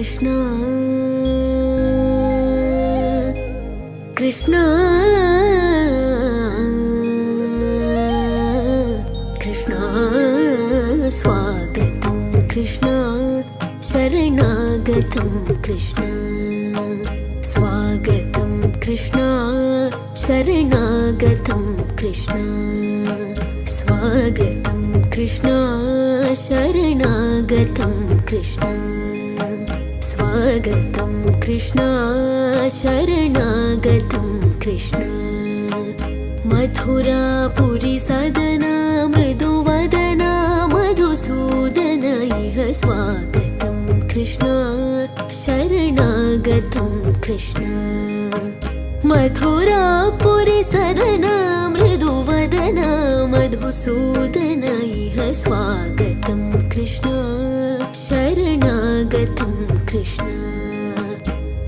Krishna Krishna Krishna Swagatam Krishna Sharanagatam Krishna Swagatam Krishna Sharanagatam Krishna Swagatam Krishna Sharanagatam Krishna Swagatam Krishna Sharanagatam Krishna Mathura Puri Sadana Mriduvadana Madhusudana Iha Swagatam Krishna Sharanagatam Krishna Mathura Puri Sadana Mriduvadana Madhusudana Iha Swagatam Krishna Sharanagatam Krishna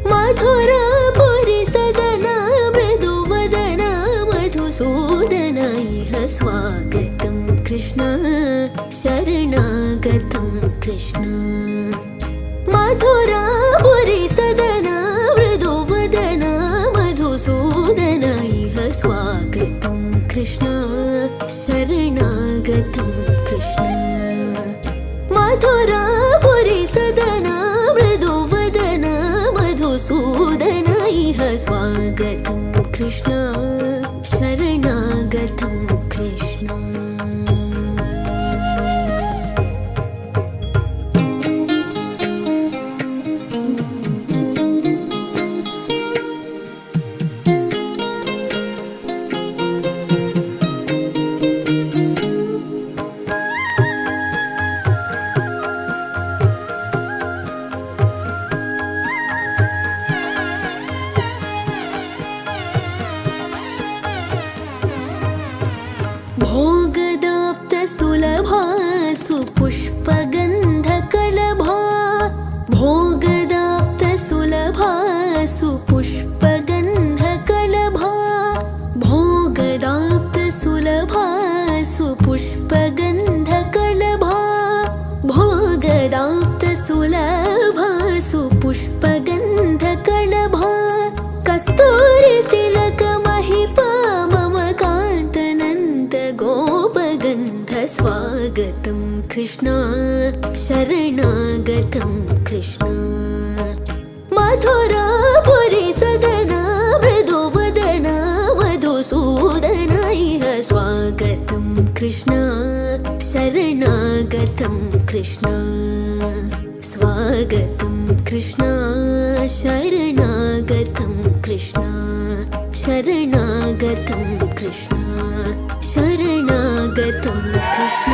Mathura Puri Sadana Mriduvadana Madhusudana Iha Swagatam Krishna Sharanagatam Krishna Mathura Puri Sadana Mriduvadana Madhusudana Iha Swagatam Krishna Sharanagatam Krishna Mathura Puri Sadana Mriduvadana Madhusudana Iha Swagatam Krishna Sharanagatam Krishna भोगदाप्त सुलभा सुपुष्पगन्धकलभा भोगदाप्त सुलभा सुपुष्पगन्धकलभा भोगदाप्त सुलभा सुपुष्पगन्धकलभा भोगदाप्त सुलभा सुपुष्पगन्धकलभा कस्तूरी तिलक महिपा मम कान्तनन्त गोपगन्ध स्वागतं कृष्ण शरणागतं कृष्ण मथुरा पुरी सदना मृदुवदना मधुसूदना इह स्वागतं कृष्ण शरणागतं कृष्ण स्वागतं कृष्ण शरणागतं कृष्ण शरणागतं कृष्ण शरणागतं कृष्ण